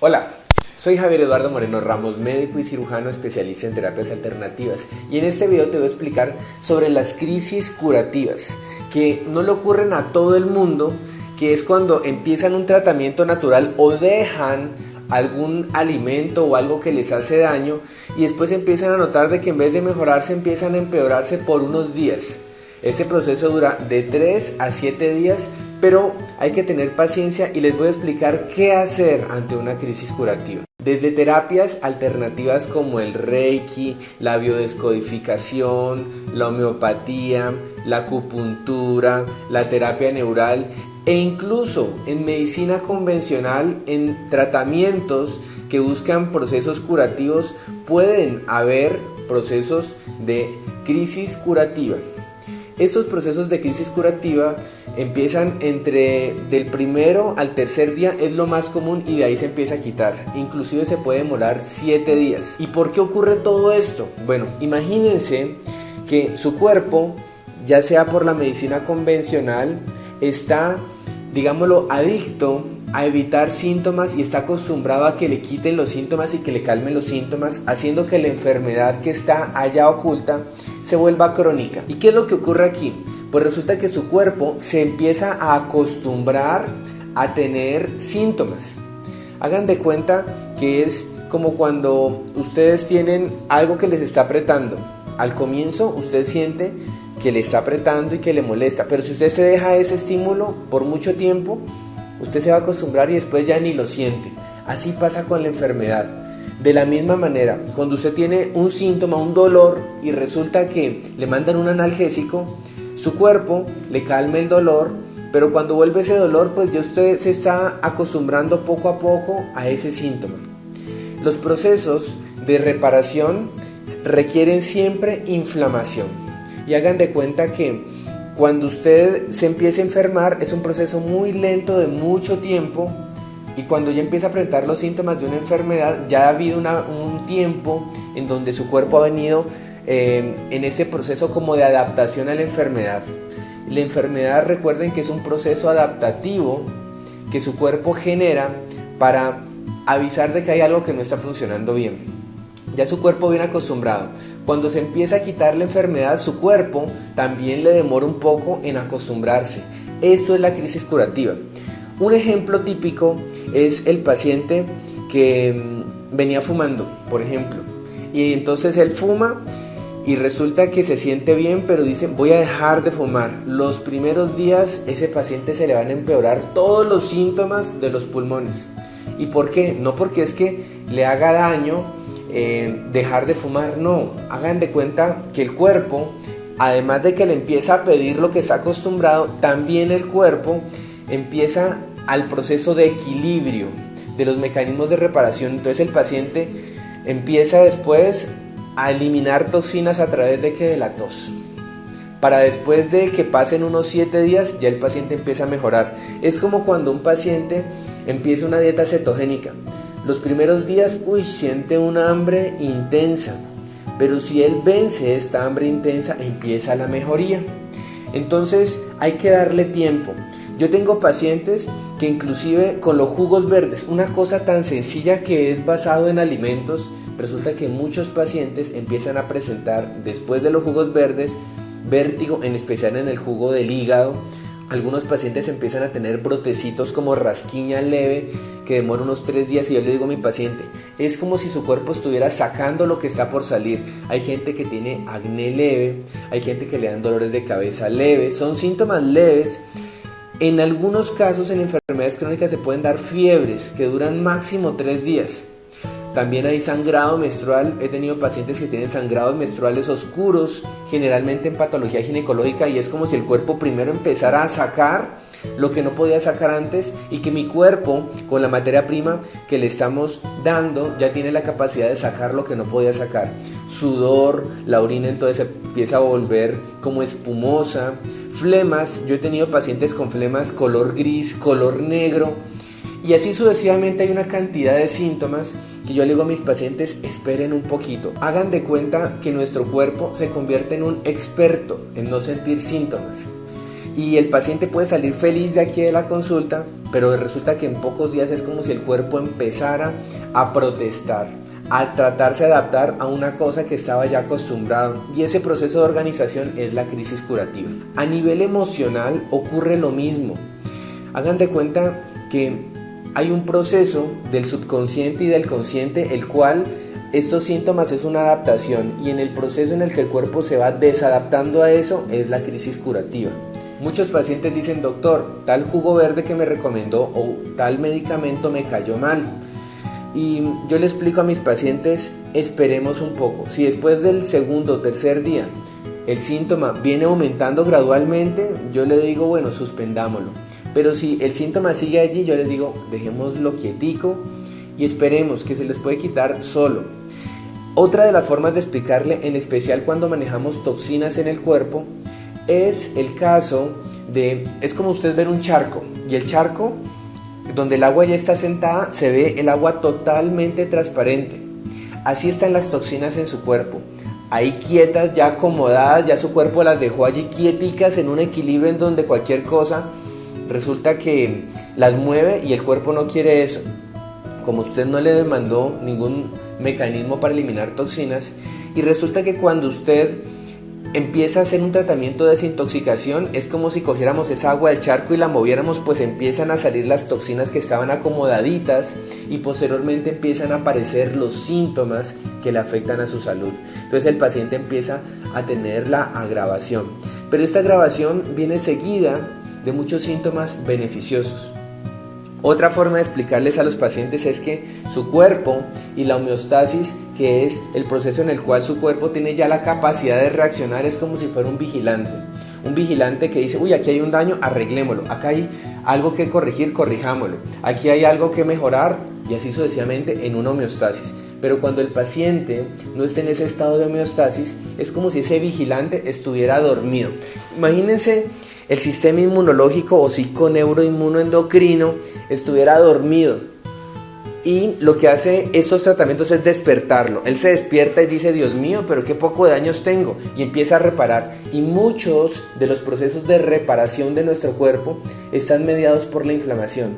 Hola, soy Javier Eduardo Moreno Ramos, médico y cirujano especialista en terapias alternativas, y en este video te voy a explicar sobre las crisis curativas, que no le ocurren a todo el mundo, que es cuando empiezan un tratamiento natural o dejan algún alimento o algo que les hace daño y después empiezan a notar de que en vez de mejorarse empiezan a empeorarse por unos días. Ese proceso dura de 3 a 7 días, pero hay que tener paciencia y les voy a explicar qué hacer ante una crisis curativa. Desde terapias alternativas como el Reiki, la biodescodificación, la homeopatía, la acupuntura, la terapia neural e incluso en medicina convencional, en tratamientos que buscan procesos curativos, pueden haber procesos de crisis curativa. Estos procesos de crisis curativa empiezan del primero al tercer día, es lo más común, y de ahí se empieza a quitar. Inclusive se puede demorar 7 días. ¿Y por qué ocurre todo esto? Bueno, imagínense que su cuerpo, ya sea por la medicina convencional, está, digámoslo, adicto a evitar síntomas y está acostumbrado a que le quiten los síntomas y que le calmen los síntomas, haciendo que la enfermedad que está allá oculta se vuelva crónica. ¿Y qué es lo que ocurre aquí? Pues resulta que su cuerpo se empieza a acostumbrar a tener síntomas. Hagan de cuenta que es como cuando ustedes tienen algo que les está apretando. Al comienzo usted siente que le está apretando y que le molesta, pero si usted se deja ese estímulo por mucho tiempo, usted se va a acostumbrar y después ya ni lo siente. Así pasa con la enfermedad. De la misma manera, cuando usted tiene un síntoma, un dolor, y resulta que le mandan un analgésico, su cuerpo le calma el dolor, pero cuando vuelve ese dolor, pues ya usted se está acostumbrando poco a poco a ese síntoma. Los procesos de reparación requieren siempre inflamación. Y hagan de cuenta que cuando usted se empieza a enfermar, es un proceso muy lento de mucho tiempo. Y cuando ya empieza a presentar los síntomas de una enfermedad, ya ha habido un tiempo en donde su cuerpo ha venido en ese proceso como de adaptación a la enfermedad. La enfermedad, recuerden que es un proceso adaptativo que su cuerpo genera para avisar de que hay algo que no está funcionando bien. Ya su cuerpo viene acostumbrado. Cuando se empieza a quitar la enfermedad, su cuerpo también le demora un poco en acostumbrarse. Esto es la crisis curativa. Un ejemplo típico es el paciente que venía fumando, por ejemplo, y entonces él fuma y resulta que se siente bien, pero dice voy a dejar de fumar. Los primeros días ese paciente se le van a empeorar todos los síntomas de los pulmones. ¿Y por qué? No porque es que le haga daño dejar de fumar, no. Hagan de cuenta que el cuerpo, además de que le empieza a pedir lo que está acostumbrado, también el cuerpo empieza al proceso de equilibrio de los mecanismos de reparación. Entonces el paciente empieza después a eliminar toxinas a través de la tos, para después de que pasen unos 7 días ya el paciente empieza a mejorar. Es como cuando un paciente empieza una dieta cetogénica. Los primeros días, siente una hambre intensa, pero si él vence esta hambre intensa, empieza la mejoría. Entonces hay que darle tiempo. Yo tengo pacientes que inclusive con los jugos verdes, una cosa tan sencilla que es basado en alimentos, resulta que muchos pacientes empiezan a presentar, después de los jugos verdes, vértigo, en especial en el jugo del hígado. Algunos pacientes empiezan a tener brotecitos como rasquiña leve que demora unos 3 días, y yo le digo a mi paciente, es como si su cuerpo estuviera sacando lo que está por salir. Hay gente que tiene acné leve, hay gente que le dan dolores de cabeza leves, son síntomas leves. En algunos casos en enfermedades crónicas se pueden dar fiebres que duran máximo 3 días. También hay sangrado menstrual. He tenido pacientes que tienen sangrados menstruales oscuros, generalmente en patología ginecológica, y es como si el cuerpo primero empezara a sacar lo que no podía sacar antes, y que mi cuerpo, con la materia prima que le estamos dando, ya tiene la capacidad de sacar lo que no podía sacar. Sudor, la orina entonces se empieza a volver como espumosa. Flemas, yo he tenido pacientes con flemas color gris, color negro, y así sucesivamente. Hay una cantidad de síntomas que yo le digo a mis pacientes, esperen un poquito. Hagan de cuenta que nuestro cuerpo se convierte en un experto en no sentir síntomas. y el paciente puede salir feliz de aquí de la consulta, pero resulta que en pocos días es como si el cuerpo empezara a protestar, a tratarse de adaptar a una cosa que estaba ya acostumbrado, y ese proceso de organización es la crisis curativa. A nivel emocional ocurre lo mismo. Hagan de cuenta que hay un proceso del subconsciente y del consciente, el cual estos síntomas es una adaptación, y en el proceso en el que el cuerpo se va desadaptando a eso es la crisis curativa. Muchos pacientes dicen: doctor, tal jugo verde que me recomendó o tal medicamento me cayó mal. Y yo le explico a mis pacientes: esperemos un poco. Si después del segundo o tercer día el síntoma viene aumentando gradualmente, yo le digo: bueno, suspendámoslo. Pero si el síntoma sigue allí, yo les digo: dejémoslo quietico y esperemos, que se les puede quitar solo. Otra de las formas de explicarle, en especial cuando manejamos toxinas en el cuerpo, es el caso de, es como usted ver un charco, y el charco donde el agua ya está sentada, se ve el agua totalmente transparente. Así están las toxinas en su cuerpo, ahí quietas, ya acomodadas, ya su cuerpo las dejó allí quieticas en un equilibrio en donde cualquier cosa resulta que las mueve, y el cuerpo no quiere eso. Como usted no le demandó ningún mecanismo para eliminar toxinas, y resulta que cuando usted empieza a hacer un tratamiento de desintoxicación, es como si cogiéramos esa agua del charco y la moviéramos, pues empiezan a salir las toxinas que estaban acomodaditas, y posteriormente empiezan a aparecer los síntomas que le afectan a su salud. Entonces el paciente empieza a tener la agravación, pero esta agravación viene seguida de muchos síntomas beneficiosos. Otra forma de explicarles a los pacientes es que su cuerpo y la homeostasis, que es el proceso en el cual su cuerpo tiene ya la capacidad de reaccionar, es como si fuera un vigilante. Un vigilante que dice: uy, aquí hay un daño, arreglémoslo. Acá hay algo que corregir, corrijámoslo. Aquí hay algo que mejorar, y así sucesivamente en una homeostasis. Pero cuando el paciente no está en ese estado de homeostasis, es como si ese vigilante estuviera dormido. Imagínense el sistema inmunológico o psiconeuroinmunoendocrino estuviera dormido, y lo que hace estos tratamientos es despertarlo. Él se despierta y dice: Dios mío, pero qué poco de daños tengo, y empieza a reparar. Y muchos de los procesos de reparación de nuestro cuerpo están mediados por la inflamación.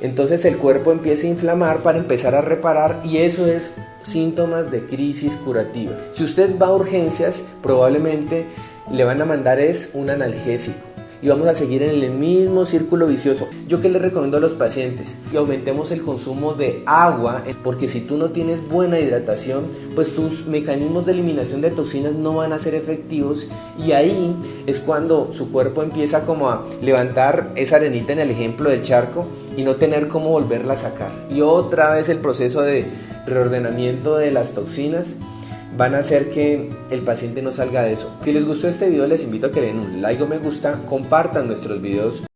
Entonces el cuerpo empieza a inflamar para empezar a reparar, y eso es síntomas de crisis curativa. Si usted va a urgencias, probablemente le van a mandar un analgésico, y vamos a seguir en el mismo círculo vicioso. ¿Yo qué le recomiendo a los pacientes? Que aumentemos el consumo de agua, porque si tú no tienes buena hidratación, pues tus mecanismos de eliminación de toxinas no van a ser efectivos, y ahí es cuando su cuerpo empieza como a levantar esa arenita en el ejemplo del charco y no tener cómo volverla a sacar. Y otra vez el proceso de reordenamiento de las toxinas van a hacer que el paciente no salga de eso. Si les gustó este video, les invito a que le den un like o me gusta, compartan nuestros videos.